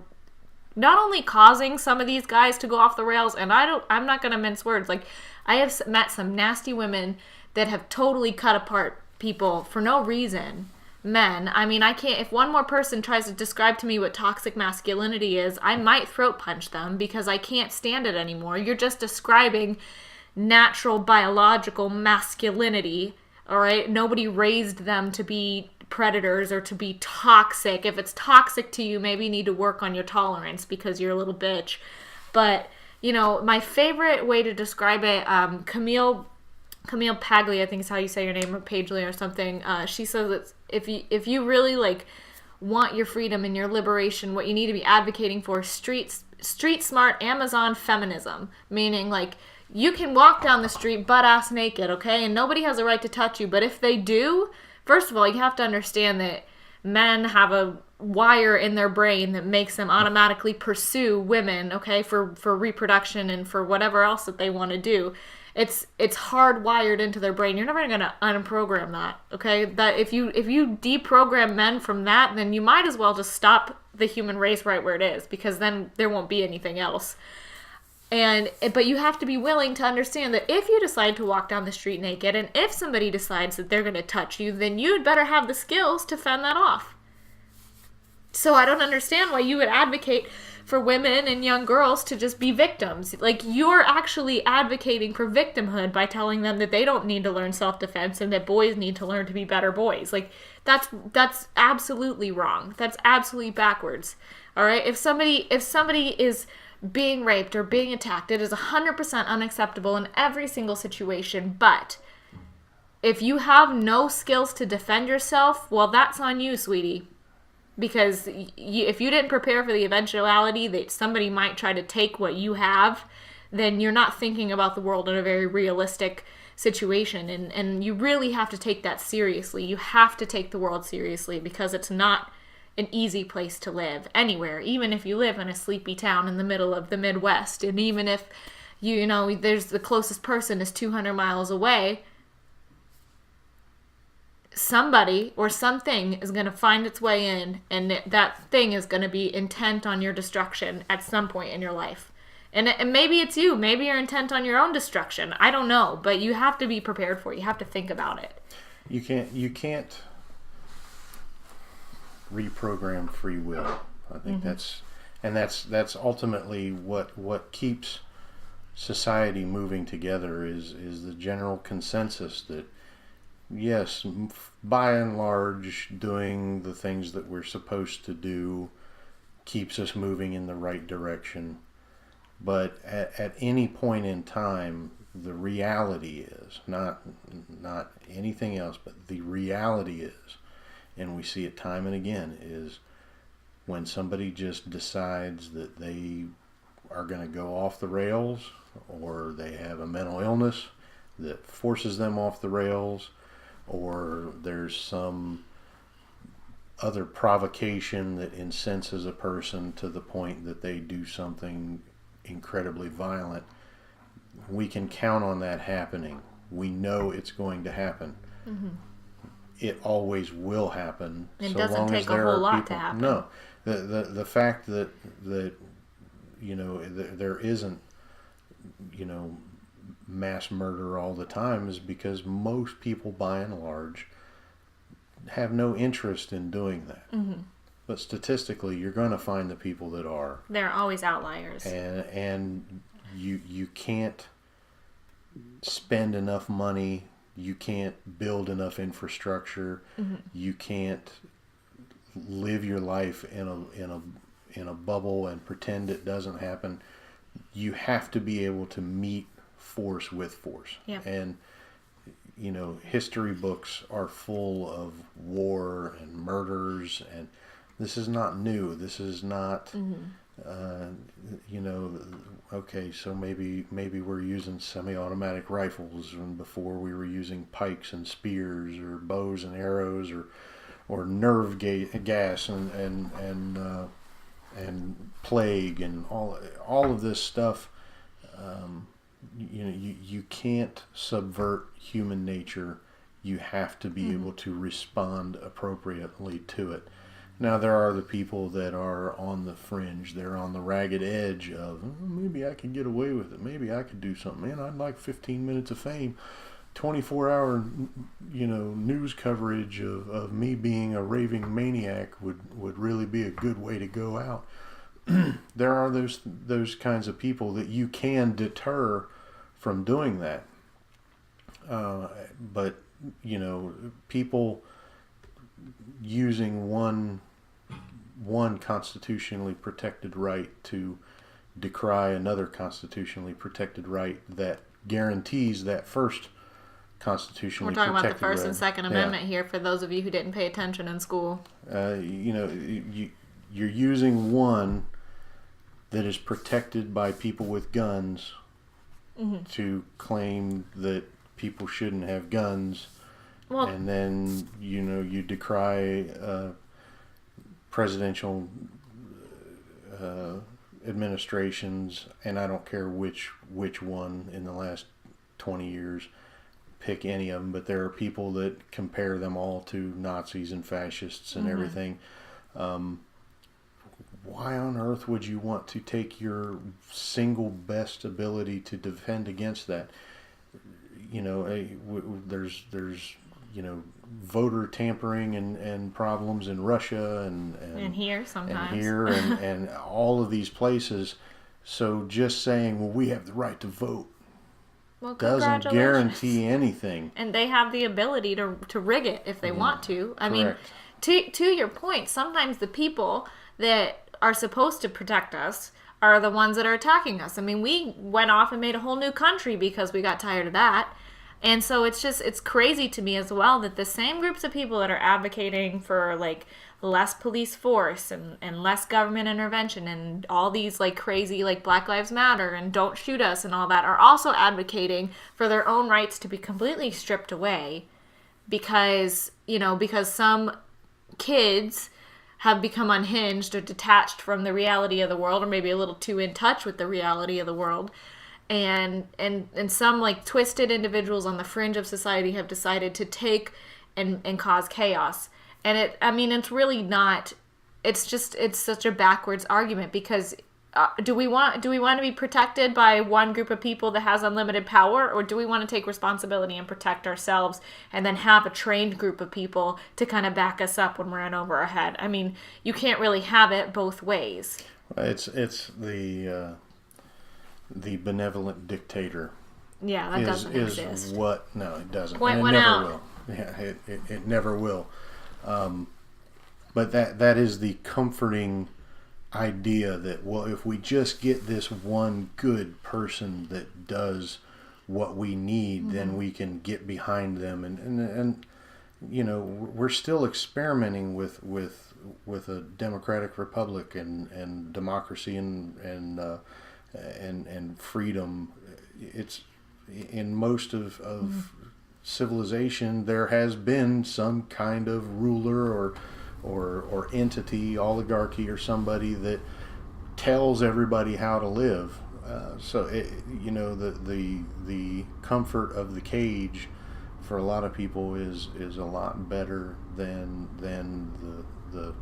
not only causing some of these guys to go off the rails, and I'm not going to mince words. Like, I have met some nasty women that have totally cut apart people for no reason. Men. I mean, I can't, if one more person tries to describe to me what toxic masculinity is, I might throat punch them because I can't stand it anymore. You're just describing natural biological masculinity, all right? Nobody raised them to be predators or to be toxic. If it's toxic to you, maybe you need to work on your tolerance because you're a little bitch. But, my favorite way to describe it, Camille Paglia, I think is how you say your name, or Paglia or something. She says that if you really want your freedom and your liberation, what you need to be advocating for is street smart Amazon feminism, meaning you can walk down the street butt ass naked, okay, and nobody has a right to touch you. But if they do, first of all, you have to understand that men have a wire in their brain that makes them automatically pursue women, okay, for reproduction and for whatever else that they want to do. It's hardwired into their brain. You're never going to unprogram that, okay? That if you deprogram men from that, then you might as well just stop the human race right where it is, because then there won't be anything else. But you have to be willing to understand that if you decide to walk down the street naked, and if somebody decides that they're going to touch you, then you'd better have the skills to fend that off. So I don't understand why you would advocate for women and young girls to just be victims. Like, you're actually advocating for victimhood by telling them that they don't need to learn self-defense and that boys need to learn to be better boys. Like, that's absolutely wrong. That's absolutely backwards. All right? If somebody is being raped or being attacked, it is 100% unacceptable in every single situation. But if you have no skills to defend yourself, well, that's on you, sweetie. Because if you didn't prepare for the eventuality that somebody might try to take what you have, then you're not thinking about the world in a very realistic situation. And you really have to take that seriously. You have to take the world seriously, because it's not an easy place to live anywhere, even if you live in a sleepy town in the middle of the Midwest. And even if there's the closest person is 200 miles away, somebody or something is going to find its way in, and that thing is going to be intent on your destruction at some point in your life. And maybe it's you. Maybe you're intent on your own destruction. I don't know, but you have to be prepared for it. You have to think about it. You can't reprogram free will. I think that's ultimately what keeps society moving together is the general consensus that, yes, by and large, doing the things that we're supposed to do keeps us moving in the right direction. But at any point in time, the reality is, not anything else, but the reality is, and we see it time and again, is when somebody just decides that they are going to go off the rails, or they have a mental illness that forces them off the rails, or there's some other provocation that incenses a person to the point that they do something incredibly violent, we can count on that happening. We know it's going to happen. Mm-hmm. It always will happen. It doesn't take a whole lot to happen. No. The fact that there isn't mass murder all the time is because most people, by and large, have no interest in doing that. Mm-hmm. But statistically, you're going to find the people that are. There are always outliers. And you can't spend enough money. You can't build enough infrastructure. Mm-hmm. You can't live your life in a bubble and pretend it doesn't happen. You have to be able to meet force with force. Yep. And history books are full of war and murders, and this is not new. This is not okay, so maybe we're using semi-automatic rifles, and before we were using pikes and spears or bows and arrows or nerve gas and plague and all of this stuff. You can't subvert human nature. You have to be able to respond appropriately to it. Now, there are the people that are on the fringe. They're on the ragged edge of, maybe I can get away with it. Maybe I could do something. Man, I'd like 15 minutes of fame. 24-hour, news coverage of me being a raving maniac would really be a good way to go out. There are those kinds of people that you can deter from doing that. But, people using one constitutionally protected right to decry another constitutionally protected right that guarantees that first constitutionally protected right. We're talking about the First and Second Amendment here for those of you who didn't pay attention in school. You're using one that is protected by people with guns to claim that people shouldn't have guns. Well, and then you decry presidential administrations, and I don't care which one in the last 20 years, pick any of them, but there are people that compare them all to Nazis and fascists and everything. Why on earth would you want to take your single best ability to defend against that? You know, there's you know, voter tampering and problems in Russia and here sometimes. And here and all of these places. So just saying, well, we have the right to vote, Well, doesn't guarantee anything. And they have the ability to rig it if they want to. I mean, to your point, sometimes the people that are supposed to protect us are the ones that are attacking us. I mean, we went off and made a whole new country because we got tired of that. And so it's crazy to me as well that the same groups of people that are advocating for like less police force and less government intervention and all these like crazy like Black Lives Matter and don't shoot us and all that are also advocating for their own rights to be completely stripped away because some kids have become unhinged or detached from the reality of the world, or maybe a little too in touch with the reality of the world. And some like twisted individuals on the fringe of society have decided to take and cause chaos. And it's really not. It's such a backwards argument because do we want to be protected by one group of people that has unlimited power, or do we want to take responsibility and protect ourselves and then have a trained group of people to kind of back us up when we're in over our head? I mean, you can't really have it both ways. It's the benevolent dictator. Yeah, that doesn't exist. No, it doesn't. Point and it one never out. will. Yeah, it never will. But that is the comforting idea that, well, if we just get this one good person that does what we need, then we can get behind them. And you know, we're still experimenting with a democratic republic and democracy and freedom. It's in most of civilization there has been some kind of ruler or entity, oligarchy, or somebody that tells everybody how to live. The comfort of the cage for a lot of people is a lot better than the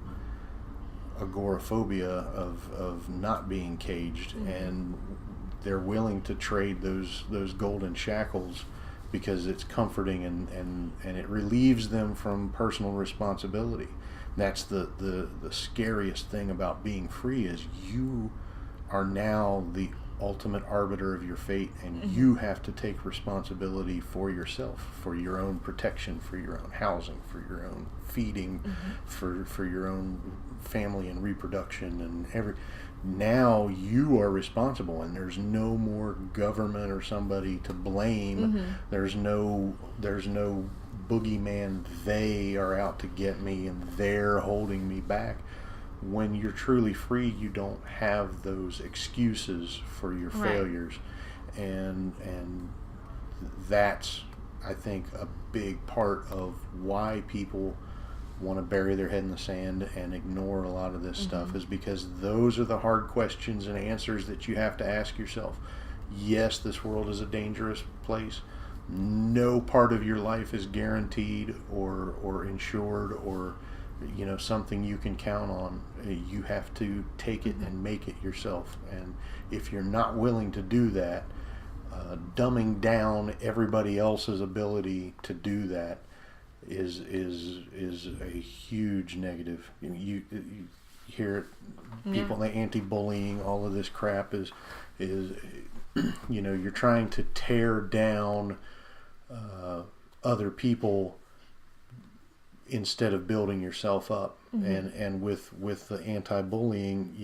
agoraphobia of not being caged, and they're willing to trade those golden shackles because it's comforting and it relieves them from personal responsibility. That's the scariest thing about being free, is you are now the ultimate arbiter of your fate, and you have to take responsibility for yourself, for your own protection, for your own housing, for your own feeding, for your own family and reproduction and now you are responsible, and there's no more government or somebody to blame. There's no boogeyman, they are out to get me and they're holding me back. When you're truly free, you don't have those excuses for your failures, and that's, I think, a big part of why people want to bury their head in the sand and ignore a lot of this stuff, is because those are the hard questions and answers that you have to ask yourself. Yes, this world is a dangerous place. No part of your life is guaranteed or insured or something you can count on. You have to take it and make it yourself. And if you're not willing to do that, dumbing down everybody else's ability to do that is a huge negative. You hear it, people, the anti-bullying, all of this crap is you're trying to tear down other people instead of building yourself up. And with the anti-bullying,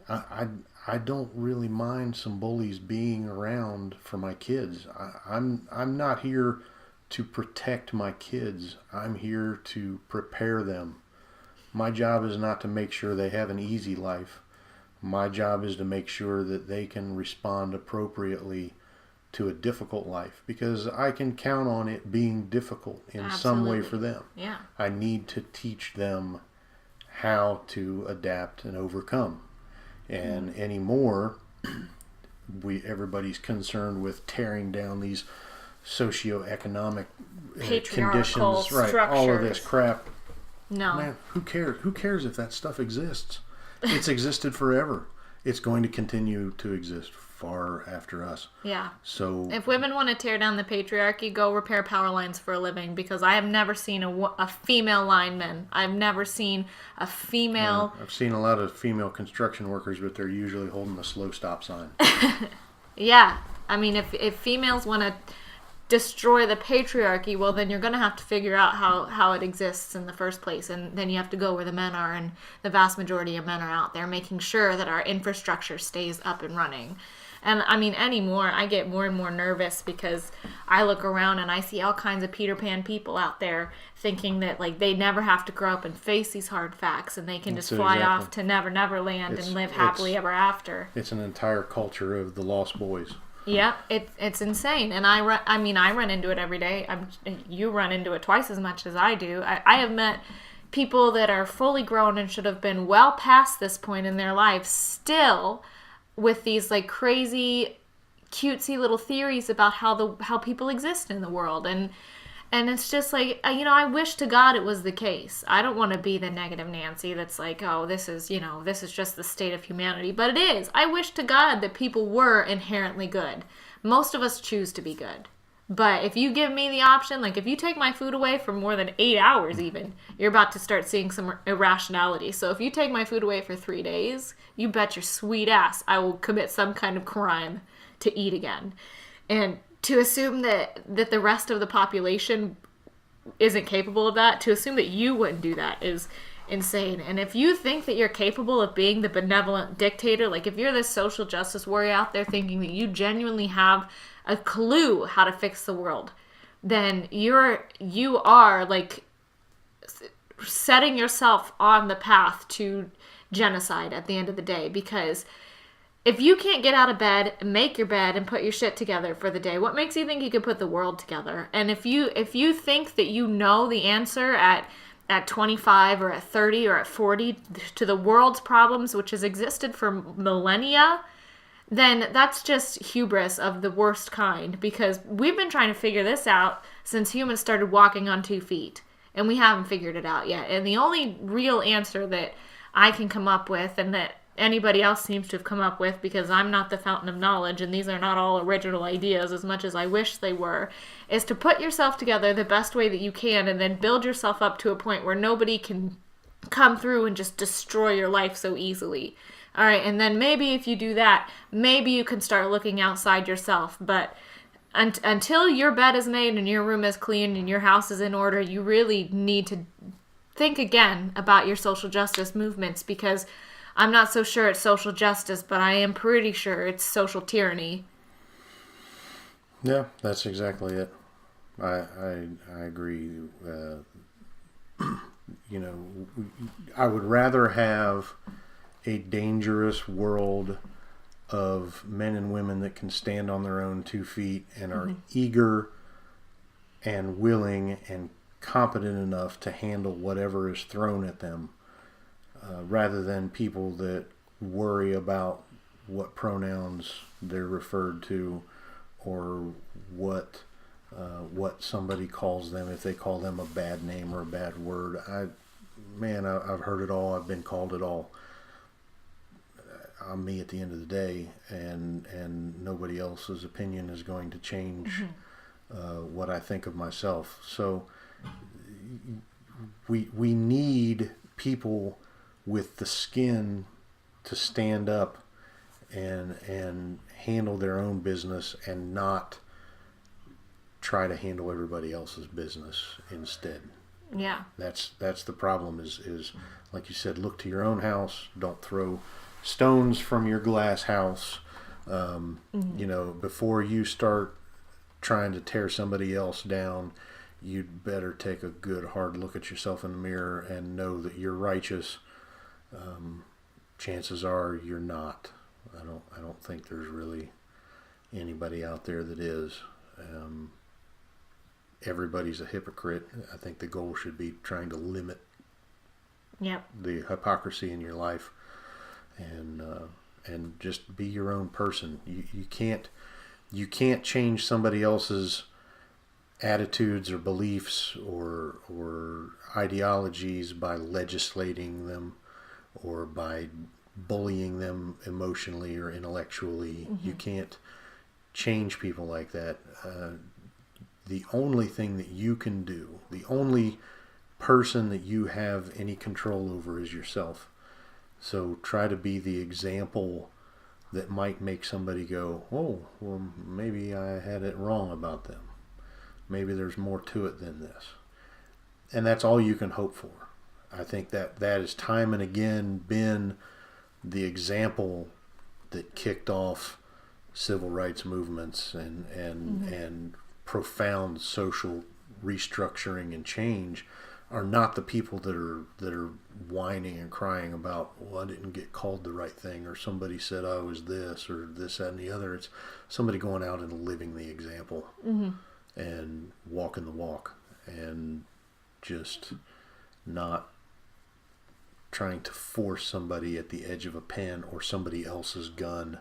I don't really mind some bullies being around for my kids. I'm not here to protect my kids. I'm here to prepare them. My job is not to make sure they have an easy life. My job is to make sure that they can respond appropriately to a difficult life, because I can count on it being difficult in some way for them. Yeah. I need to teach them how to adapt and overcome. And anymore, everybody's concerned with tearing down these socioeconomic Patriarchal conditions, right? All of this structures. crap. No. Man, who cares? Who cares if that stuff exists? It's existed forever. It's going to continue to exist far after us. Yeah. So If women want to tear down the patriarchy, go repair power lines for a living, because I have never seen a female lineman. I've never seen a female... I've seen a lot of female construction workers, but they're usually holding a slow stop sign. Yeah. I mean, if females want to destroy the patriarchy, well, then you're going to have to figure out how it exists in the first place. And then you have to go where the men are, and the vast majority of men are out there making sure that our infrastructure stays up and running. And I mean, anymore, I get more and more nervous because I look around and I see all kinds of Peter Pan people out there thinking that, like, they never have to grow up and face these hard facts, and they can just fly off to Never Never Land and live happily ever after. It's an entire culture of the lost boys. Yeah, it's insane, and I run into it every day. You run into it twice as much as I do. I have met people that are fully grown and should have been well past this point in their life, still with these like crazy, cutesy little theories about how people exist in the world, and it's just like, I wish to God it was the case. I don't want to be the negative Nancy that's like, oh, this is just the state of humanity. But it is. I wish to God that people were inherently good. Most of us choose to be good. But if you give me the option, like if you take my food away for more than 8 hours even, you're about to start seeing some irrationality. So if you take my food away for 3 days, you bet your sweet ass I will commit some kind of crime to eat again. And to assume that the rest of the population isn't capable of that, to assume that you wouldn't do that is insane. And if you think that you're capable of being the benevolent dictator, like if you're this social justice warrior out there thinking that you genuinely have a clue how to fix the world, then you are like setting yourself on the path to genocide at the end of the day. Because if you can't get out of bed and make your bed and put your shit together for the day, what makes you think you could put the world together? And if you think that you know the answer at 25 or at 30 or at 40 to the world's problems, which has existed for millennia, then that's just hubris of the worst kind, because we've been trying to figure this out since humans started walking on 2 feet, and we haven't figured it out yet. And the only real answer that I can come up with, and that anybody else seems to have come up with, because I'm not the fountain of knowledge and these are not all original ideas as much as I wish they were, is to put yourself together the best way that you can, and then build yourself up to a point where nobody can come through and just destroy your life so easily. All right, and then maybe if you do that, maybe you can start looking outside yourself. But until your bed is made and your room is clean and your house is in order, you really need to think again about your social justice movements, because I'm not so sure it's social justice, but I am pretty sure it's social tyranny. Yeah, that's exactly it. I agree. I would rather have a dangerous world of men and women that can stand on their own 2 feet and are eager and willing and competent enough to handle whatever is thrown at them, rather than people that worry about what pronouns they're referred to, or what somebody calls them, if they call them a bad name or a bad word. I've heard it all. I've been called it all. I'm me at the end of the day, and nobody else's opinion is going to change what I think of myself. So we need people with the skin to stand up and handle their own business, and not try to handle everybody else's business instead. Yeah. That's the problem is like you said, look to your own house. Don't throw stones from your glass house. Before you start trying to tear somebody else down, you'd better take a good hard look at yourself in the mirror and know that you're righteous. Chances are you're not. I don't think there's really anybody out there that is. Everybody's a hypocrite. I think the goal should be trying to limit the hypocrisy in your life, and just be your own person. You can't change somebody else's attitudes or beliefs or ideologies by legislating them or by bullying them emotionally or intellectually. You can't change people like that. The only thing that you can do, the only person that you have any control over is yourself. So try to be the example that might make somebody go, oh, well, maybe I had it wrong about them. Maybe there's more to it than this. And that's all you can hope for. I think that has time and again been the example that kicked off civil rights movements and profound social restructuring and change are not the people that are whining and crying about, well, I didn't get called the right thing, or somebody said I was this, or this, that, and the other. It's somebody going out and living the example and walking the walk, and just not trying to force somebody at the edge of a pen or somebody else's gun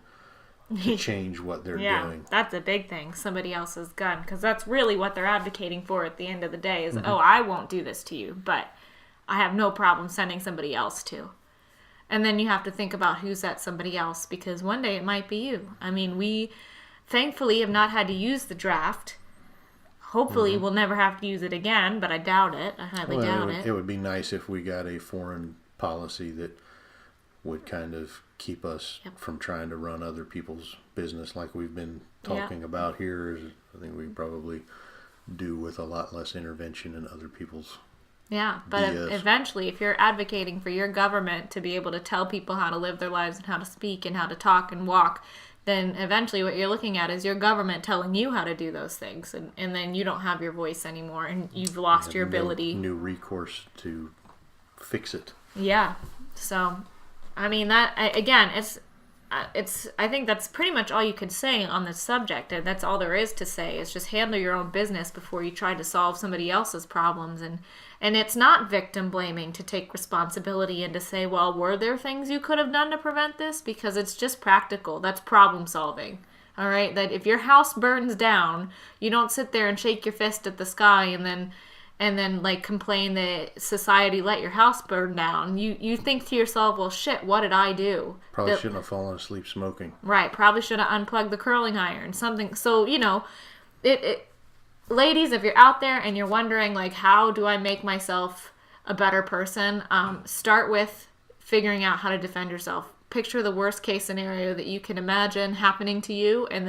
to change what they're doing. That's a big thing, somebody else's gun, because that's really what they're advocating for at the end of the day is, oh, I won't do this to you, but I have no problem sending somebody else to. And then you have to think about who's that somebody else, because one day it might be you. I mean, we thankfully have not had to use the draft. Hopefully we'll never have to use it again, but I doubt it. I highly doubt it. It would be nice if we got a foreign policy that would kind of keep us from trying to run other people's business like we've been talking about here. I think we probably do with a lot less intervention in other people's but BS. Eventually, if you're advocating for your government to be able to tell people how to live their lives and how to speak and how to talk and walk, then eventually what you're looking at is your government telling you how to do those things, and then you don't have your voice anymore, and you've lost your ability. New recourse to fix it. Yeah. So, I mean, that again, it's. I think that's pretty much all you could say on this subject, and that's all there is to say. Is just handle your own business before you try to solve somebody else's problems, and it's not victim blaming to take responsibility and to say, well, were there things you could have done to prevent this? Because it's just practical. That's problem solving. All right, that if your house burns down, you don't sit there and shake your fist at the sky and then like complain that society let your house burn down. You think to yourself, well, shit, what did I do? Probably shouldn't have fallen asleep smoking. Right, probably should have unplugged the curling iron, something. So, ladies, if you're out there and you're wondering, like, how do I make myself a better person, start with figuring out how to defend yourself. Picture the worst case scenario that you can imagine happening to you, and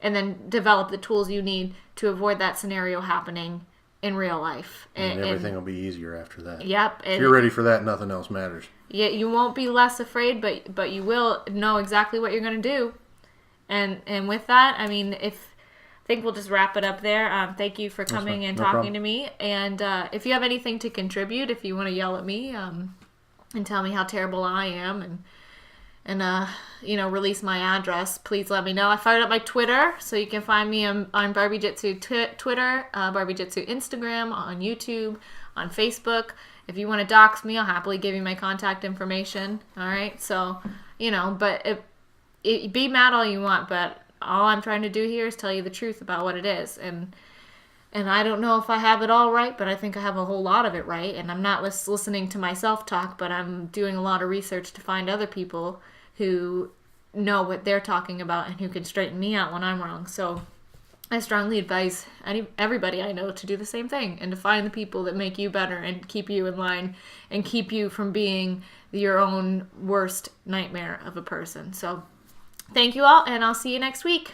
then develop the tools you need to avoid that scenario happening in real life. And everything will be easier after that. Yep. If you're ready for that, nothing else matters. Yeah, you won't be less afraid, but you will know exactly what you're going to do. And with that, I mean, I think we'll just wrap it up there. Thank you for coming and talking to me. And if you have anything to contribute, if you want to yell at me and tell me how terrible I am and release my address, please let me know. I fired up my Twitter, so you can find me on Barbie Jitsu Twitter, Barbie Jitsu Instagram, on YouTube, on Facebook. If you want to dox me, I'll happily give you my contact information. All right, so but be mad all you want, but all I'm trying to do here is tell you the truth about what it is, and I don't know if I have it all right, but I think I have a whole lot of it right, and I'm not listening to myself talk, but I'm doing a lot of research to find other people who know what they're talking about and who can straighten me out when I'm wrong. So I strongly advise everybody I know to do the same thing and to find the people that make you better and keep you in line and keep you from being your own worst nightmare of a person. So thank you all, and I'll see you next week.